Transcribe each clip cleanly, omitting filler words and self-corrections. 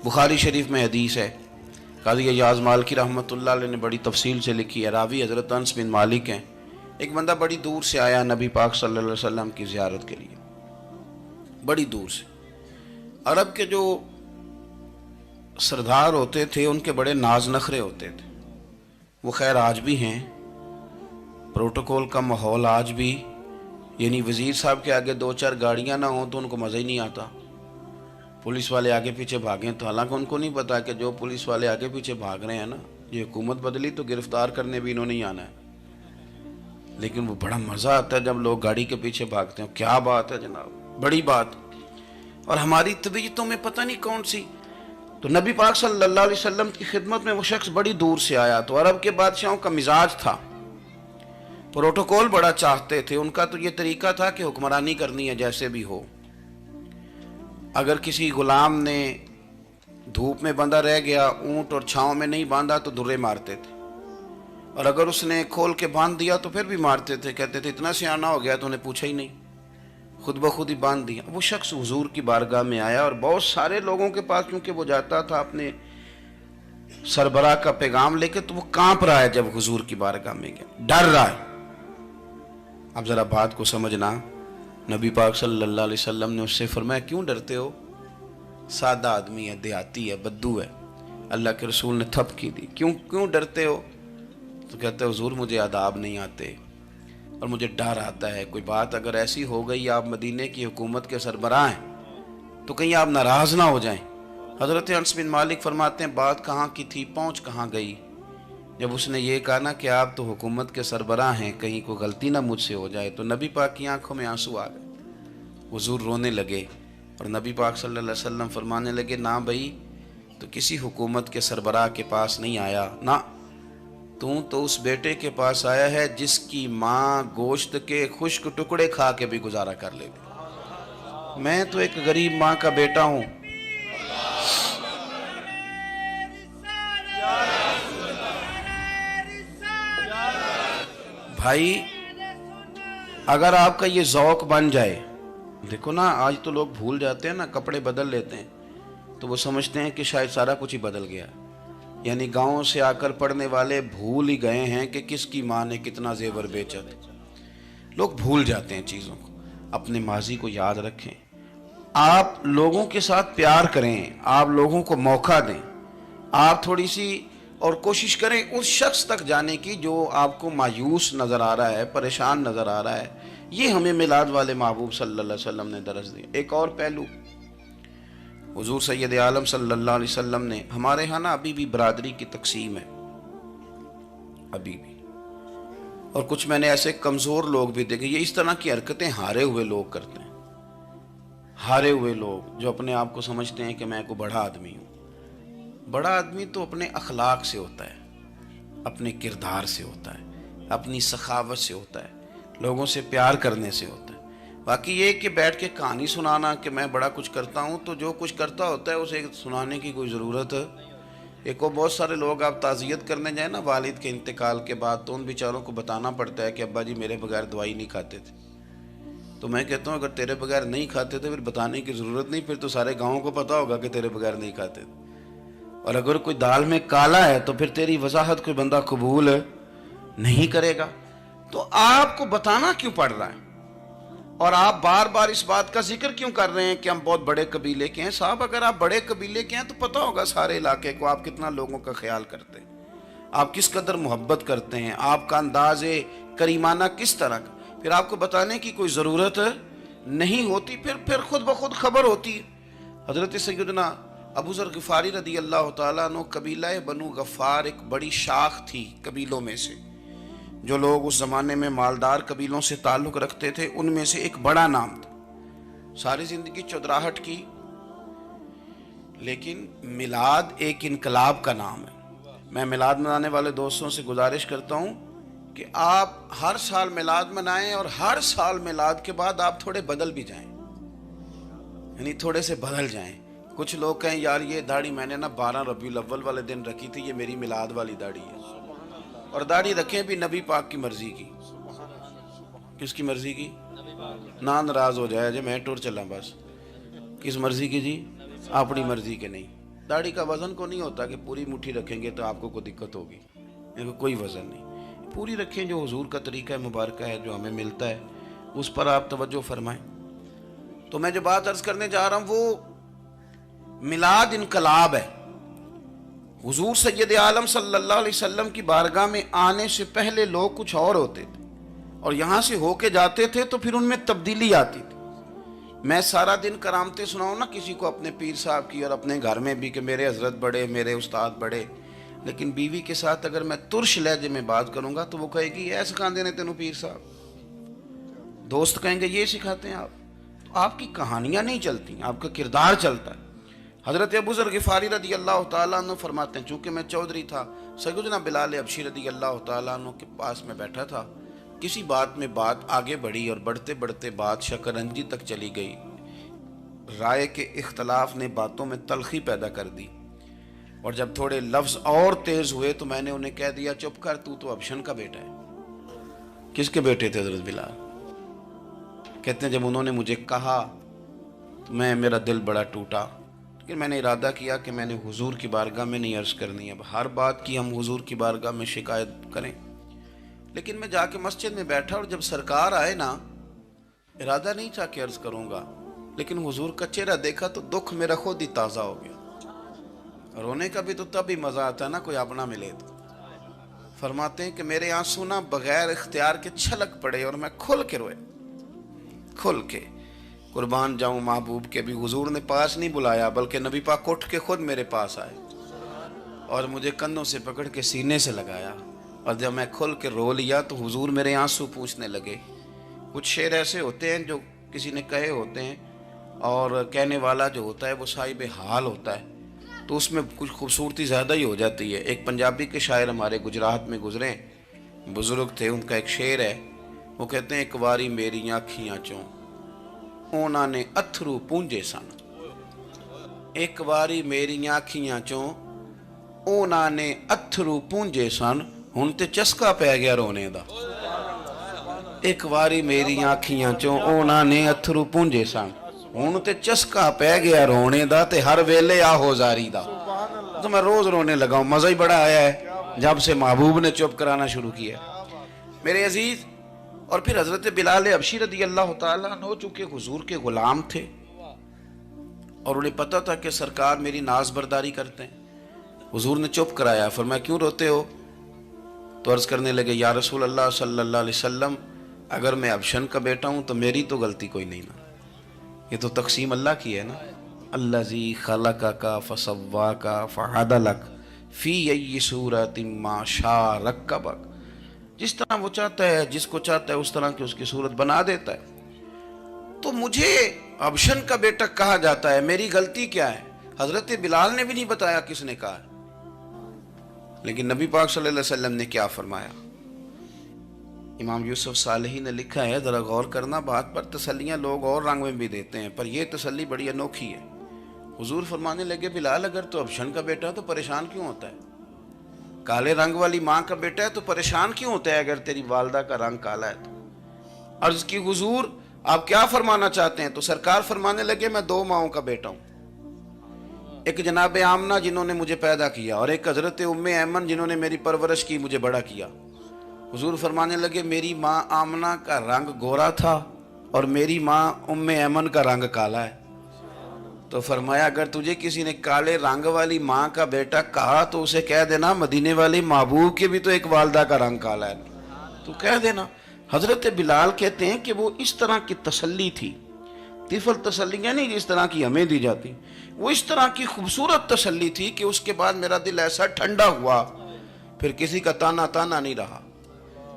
बुखारी शरीफ में हदीस है, काज़ी अय्याज़ मालिकी रहमतुल्लाह अलैह ने बड़ी तफसील से लिखी है। रावी हज़रत अनस बिन मालिक हैं। एक बंदा बड़ी दूर से आया नबी पाक सल्लल्लाहु अलैहि वसल्लम की ज़ियारत के लिए, बड़ी दूर से। अरब के जो सरदार होते थे उनके बड़े नाज नखरे होते थे। वो खैर आज भी हैं, प्रोटोकॉल का माहौल आज भी, यानी वज़ीर साहब के आगे दो चार गाड़ियाँ ना हों तो उनको मज़ा ही नहीं आता। पुलिस वाले आगे पीछे भागें तो हालांकि उनको नहीं पता कि जो पुलिस वाले आगे पीछे भाग रहे हैं ना, ये हुकूमत बदली तो गिरफ्तार करने भी इन्होंने ही आना है। लेकिन वो बड़ा मज़ा आता है जब लोग गाड़ी के पीछे भागते हैं। क्या बात है जनाब, बड़ी बात। और हमारी तबीयतों में पता नहीं कौन सी। तो नबी पाक सल्लल्लाहु अलैहि वसल्लम की खिदमत में वो शख्स बड़ी दूर से आया। तो अरब के बादशाहों का मिजाज था, प्रोटोकॉल बड़ा चाहते थे। उनका तो ये तरीका था कि हुक्मरानी करनी है जैसे भी हो। अगर किसी गुलाम ने धूप में बंधा रह गया, ऊंट और छांव में नहीं बांधा तो दुर्रे मारते थे, और अगर उसने खोल के बांध दिया तो फिर भी मारते थे। कहते थे इतना सियाना हो गया तो उन्हें पूछा ही नहीं, खुद ब खुद ही बांध दिया। वो शख्स हुजूर की बारगाह में आया और बहुत सारे लोगों के पास क्योंकि वो जाता था अपने सरबराह का पैगाम लेके, तो वो कांप रहा है जब हुजूर की बारगाह में गया, डर रहा है। अब जरा बात को समझना, नबी पाक सल्लल्लाहु अलैहि वसल्लम ने उससे फरमाया क्यों डरते हो, सादा आदमी है, देहाती है, बद्दू है। अल्लाह के रसूल ने थप की दी, क्यों क्यों डरते हो? तो कहते हुजूर मुझे आदाब नहीं आते और मुझे डर आता है, कोई बात अगर ऐसी हो गई आप मदीने की हुकूमत के सरबराह हैं तो कहीं आप नाराज़ ना हो जाएं। हज़रत अनस बिन मालिक फरमाते हैं बात कहाँ की थी, पहुँच कहाँ गई। जब उसने ये कहा ना कि आप तो हुकूमत के सरबराह हैं, कहीं कोई गलती ना मुझसे हो जाए, तो नबी पाक की आंखों में आंसू आ गए। हुजूर रोने लगे और नबी पाक सल्लल्लाहु अलैहि वसल्लम फरमाने लगे ना भाई, तो किसी हुकूमत के सरबराह के पास नहीं आया ना, तू तो उस बेटे के पास आया है जिसकी माँ गोश्त के खुश्क टुकड़े खा के भी गुजारा कर लेती। मैं तो एक गरीब माँ का बेटा हूँ। भाई अगर आपका ये ज़ौक़ बन जाए, देखो ना आज तो लोग भूल जाते हैं ना, कपड़े बदल लेते हैं तो वो समझते हैं कि शायद सारा कुछ ही बदल गया। यानी गाँव से आकर पढ़ने वाले भूल ही गए हैं कि किसकी माँ ने कितना जेवर बेचा था। लोग भूल जाते हैं चीज़ों को। अपने माजी को याद रखें, आप लोगों के साथ प्यार करें, आप लोगों को मौका दें, आप थोड़ी सी और कोशिश करें उस शख्स तक जाने की जो आपको मायूस नज़र आ रहा है, परेशान नज़र आ रहा है। ये हमें मिलाद वाले महबूब सल्लल्लाहु अलैहि वसल्लम ने दरस दिया। एक और पहलू, हुजूर सैयद आलम सल्लल्लाहु अलैहि वसल्लम ने, हमारे यहाँ ना अभी भी बरादरी की तकसीम है, अभी भी, और कुछ मैंने ऐसे कमज़ोर लोग भी देखे, ये इस तरह की हरकतें हारे हुए लोग करते हैं। हारे हुए लोग जो अपने आप को समझते हैं कि मैं कोई बड़ा आदमी हूँ। बड़ा आदमी तो अपने अखलाक से होता है, अपने किरदार से होता है, अपनी सखावत से होता है, लोगों से प्यार करने से होता है। बाकी ये कि बैठ के कहानी सुनाना कि मैं बड़ा कुछ करता हूँ, तो जो कुछ करता होता है उसे सुनाने की कोई ज़रूरत है। एक और बहुत सारे लोग आप ताज़ियत करने जाए ना वालिद के इंतकाल के बाद, तो उन बेचारों को बताना पड़ता है कि अब्बा जी मेरे बगैर दवाई नहीं खाते थे। तो मैं कहता हूँ अगर तेरे बगैर नहीं खाते थे फिर बताने की ज़रूरत नहीं, फिर तो सारे गाँव को पता होगा कि तेरे बगैर नहीं खाते थे। और अगर कोई दाल में काला है तो फिर तेरी वजाहत कोई बंदा कबूल नहीं करेगा। तो आपको बताना क्यों पड़ रहा है, और आप बार बार इस बात का जिक्र क्यों कर रहे हैं कि हम बहुत बड़े कबीले के हैं? साहब अगर आप बड़े कबीले के हैं तो पता होगा सारे इलाके को आप कितना लोगों का ख्याल करते हैं, आप किस कदर मोहब्बत करते हैं, आपका अंदाज़े करीमाना किस तरह का। फिर आपको बताने की कोई ज़रूरत नहीं होती, फिर खुद ब खुद खबर होती है। हज़रत सैयदना अबू ज़र ग़िफ़ारी रदी अल्लाह तआला अन्हु, कबीला बनु गफ़ार एक बड़ी शाख थी कबीलों में से। जो लोग उस ज़माने में मालदार कबीलों से ताल्लुक़ रखते थे उनमें से एक बड़ा नाम था। सारी ज़िंदगी चौधराहट की, लेकिन मिलाद एक इनकलाब का नाम है। मैं मिलाद मनाने वाले दोस्तों से गुजारिश करता हूँ कि आप हर साल मिलाद मनाएं और हर साल मिलाद के बाद आप थोड़े बदल भी जाएं, यानी थोड़े से बदल जाएं। कुछ लोग कहें यार ये दाढ़ी मैंने ना 12 रबीउल अव्वल वाले दिन रखी थी, ये मेरी मिलाद वाली दाढ़ी है। और दाढ़ी रखें भी नबी पाक की मर्जी की। किसकी मर्जी की? ना नाराज हो जाए जो मैं टूर चला बस। किस मर्जी की जी? अपनी मर्जी के नहीं। दाढ़ी का वज़न को नहीं होता कि पूरी मुट्ठी रखेंगे तो आपको कोई दिक्कत होगी, कोई वज़न नहीं, पूरी रखें। जो हुजूर का तरीका मुबारक है, जो हमें मिलता है, उस पर आप तवज्जो फरमाएं। तो मैं जो बात अर्ज़ करने जा रहा हूँ वो मिलाद इनकलाब है। हुजूर सैयद आलम सल्लल्लाहु अलैहि वसल्लम की बारगाह में आने से पहले लोग कुछ और होते थे और यहाँ से होके जाते थे तो फिर उनमें तब्दीली आती थी। मैं सारा दिन करामतें सुनाऊँ ना किसी को अपने पीर साहब की और अपने घर में भी कि मेरे हजरत बड़े, मेरे उस्ताद बड़े, लेकिन बीवी के साथ अगर मैं तुर्श लहजे में बात करूँगा तो वो कहेगी ये सिखाते ने तेनों पीर साहब। दोस्त कहेंगे ये सिखाते हैं आप। तो आपकी कहानियाँ नहीं चलती, आपका किरदार चलता है। हज़रत अबू ज़र ग़िफ़ारी रदी अल्लाह तआला अन्हु फरमाते हैं, चूँकि मैं चौधरी था, सैयदना बिलाल हबशी रदी अल्लाह तआला अन्हु के पास में बैठा था। किसी बात में बात आगे बढ़ी और बढ़ते बढ़ते बात शकरंजी तक चली गई। राय के इख्तलाफ ने बातों में तलखी पैदा कर दी और जब थोड़े लफ्ज़ और तेज़ हुए तो मैंने उन्हें कह दिया, चुप कर, तू तो अबशन का बेटा है। किसके बेटे थे हज़रत बिलाल? कहते हैं जब उन्होंने मुझे कहा तो मेरा दिल बड़ा टूटा, लेकिन मैंने इरादा किया कि मैंने हुजूर की बारगाह में नहीं अर्ज़ करनी। अब हर बात की हम हुजूर की बारगाह में शिकायत करें। लेकिन मैं जाके मस्जिद में बैठा और जब सरकार आए ना, इरादा नहीं था कि अर्ज़ करूँगा, लेकिन हुजूर का चेहरा देखा तो दुख मेरा खुद ही ताज़ा हो गया। रोने का भी तो तभी मज़ा आता है ना कोई अपना मिले तो। फरमाते हैं कि मेरे आंसू ना बग़ैर इख्तियार के छलक पड़े और मैं खुल के रोए, खुल के। कुर्बान जाऊँ महबूब के, भी हुजूर ने पास नहीं बुलाया बल्कि नबी पाक उठ के खुद मेरे पास आए और मुझे कंधों से पकड़ के सीने से लगाया और जब मैं खुल के रो लिया तो हुजूर मेरे आंसू पूछने लगे। कुछ शेर ऐसे होते हैं जो किसी ने कहे होते हैं और कहने वाला जो होता है वो साहिब हाल होता है, तो उसमें कुछ खूबसूरती ज़्यादा ही हो जाती है। एक पंजाबी के शायर हमारे गुजरात में गुजरे, बुज़ुर्ग थे, उनका एक शेर है, वो कहते हैं, एक बारी मेरी आँखियाँ चों ਉਹਨਾਂ ਨੇ अथरू पूंजे सन। एक बारी मेरियां अखियां चों ਉਹਨਾਂ ਨੇ अथरू पूंजे सन, हुण ते चस्का पै गया रोने दा। एक बारी मेरियां अखियां चों ਉਹਨਾਂ ने अथरू पूंजे सन, हुण ते चस्का पै गया रोने दा, ते हर वेले आहो जारी दा। तो मैं रोज रोने लगा हूँ, मज़ा ही बड़ा आया है जब से महबूब ने चुप कराना शुरू किया। मेरे अजीज, और फिर हज़रत बिलाल हबशी रदी अल्लाह तआला अन्हु चूँकि हुजूर के ग़ुलाम थे और उन्हें पता था कि सरकार मेरी नाज बरदारी करते हैं। हुजूर ने चुप कराया। फरमाया क्यों रोते हो? तो अर्ज़ करने लगे, या रसूल अल्लाह सल्लल्लाहु अलैहि वसल्लम, अगर मैं अबशन का बेटा हूँ तो मेरी तो गलती कोई नहीं ना, ये तो तकसीम अल्लाह की है ना। अल्लज़ी खलक़का फसव्वाका फ़अदलक फ़ी अय्यि सूरतिन मा शाअ रक्कबक। जिस तरह वो चाहता है, जिसको चाहता है उस तरह की उसकी सूरत बना देता है। तो मुझे अबशन का बेटा कहा जाता है, मेरी गलती क्या है? हजरत बिलाल ने भी नहीं बताया किसने कहा है, लेकिन नबी पाक सल्लल्लाहु अलैहि वसल्लम ने क्या फरमाया। इमाम यूसुफ सालेही ने लिखा है, जरा गौर करना बात पर, तसल्लियाँ लोग और रंग में भी देते हैं पर यह तसल्ली बड़ी अनोखी है। हुजूर फरमाने लगे, बिलाल अगर तो अबशन का बेटा तो परेशान क्यों होता है? काले रंग वाली माँ का बेटा है तो परेशान क्यों होता है अगर तेरी वालदा का रंग काला है तो? अर्ज की, हुजूर आप क्या फरमाना चाहते हैं? तो सरकार फरमाने लगे, मैं दो माओं का बेटा हूँ, एक जनाब आमना जिन्होंने मुझे पैदा किया और एक हजरत उम्मे ऐमन जिन्होंने मेरी परवरिश की, मुझे बड़ा किया। हुजूर फरमाने लगे, मेरी माँ आमना का रंग गोरा था और मेरी माँ उम्मे ऐमन का रंग काला है। तो फरमाया, अगर तुझे किसी ने काले रंग वाली माँ का बेटा कहा तो उसे कह देना मदीने वाले महबूब के भी तो एक वालदा का रंग काला है, तो कह देना। हजरत बिलाल कहते हैं कि वो इस तरह की तसल्ली थी, तिफल तसल्लियाँ नहीं जिस तरह की हमें दी जाती, वो इस तरह की खूबसूरत तसल्ली थी कि उसके बाद मेरा दिल ऐसा ठंडा हुआ, फिर किसी का ताना ताना नहीं रहा,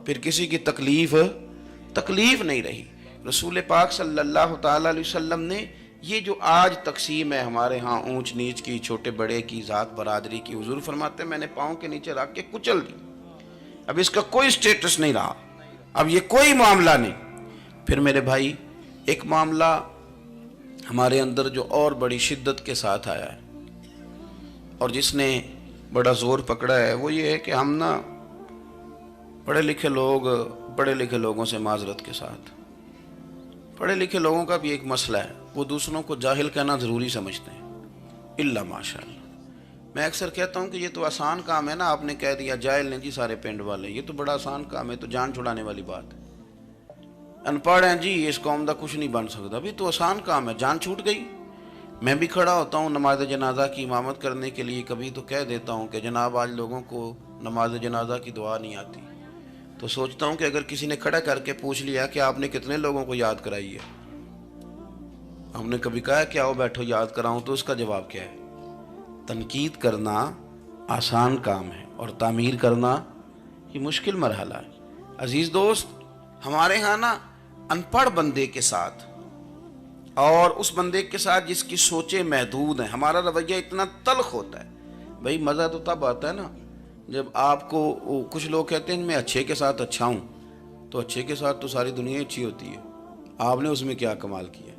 फिर किसी की तकलीफ नहीं रही। रसूल पाक सल्लल्लाहु ताला अलैहि वसल्लम ने ये जो आज तकसीम है हमारे यहाँ ऊंच नीच की, छोटे बड़े की, ज़ात बरादरी की, हुजूर फरमाते हैं मैंने पाँव के नीचे रख के कुचल दी, अब इसका कोई स्टेटस नहीं रहा, अब ये कोई मामला नहीं। फिर मेरे भाई, एक मामला हमारे अंदर जो और बड़ी शिद्दत के साथ आया है और जिसने बड़ा ज़ोर पकड़ा है वो ये है कि हम ना पढ़े लिखे लोगों से माजरत के साथ, पढ़े लिखे लोगों का भी एक मसला है, वो दूसरों को जाहिल कहना ज़रूरी समझते हैं, इल्ला माशाअल्लाह। میں اکثر کہتا ہوں کہ یہ تو آسان کام ہے نا، آپ نے کہہ دیا جائل نے جی سارے پنڈ والے، یہ تو بڑا آسان کام ہے، تو جان چھڑانے والی بات ہے۔ ان پڑھ ہیں جی اس قوم دا کچھ نہیں بن سکتا، بھی تو آسان کام ہے، جان چھوٹ گئی۔ میں بھی کھڑا ہوتا ہوں نماز جنازہ کی امامت کرنے کے لیے، کبھی تو کہہ دیتا ہوں کہ جناب آج لوگوں کو نماز جنازہ کی دعا نہیں آتی، تو سوچتا ہوں کہ اگر کسی نے کھڑا کر کے پوچھ لیا کہ آپ نے کتنے لوگوں کو یاد کرائی ہے، ہم نے کبھی کہا کہ آؤ بیٹھو یاد کراؤں، تو اس کا جواب کیا ہے؟ تنقید کرنا آسان کام ہے اور تعمیر کرنا یہ مشکل مرحلہ ہے۔ عزیز دوست، ہمارے ہاں نا ان پڑھ بندے کے ساتھ اور اس بندے کے ساتھ جس کی سوچیں محدود ہیں، ہمارا رویہ اتنا تلخ ہوتا ہے۔ بھئی مزہ تو تب آتا ہے نا جب آپ کو، کچھ لوگ کہتے ہیں میں اچھے کے ساتھ اچھا ہوں، تو اچھے کے ساتھ تو ساری دنیا اچھی ہوتی ہے، آپ نے اس میں کیا کمال کیا؟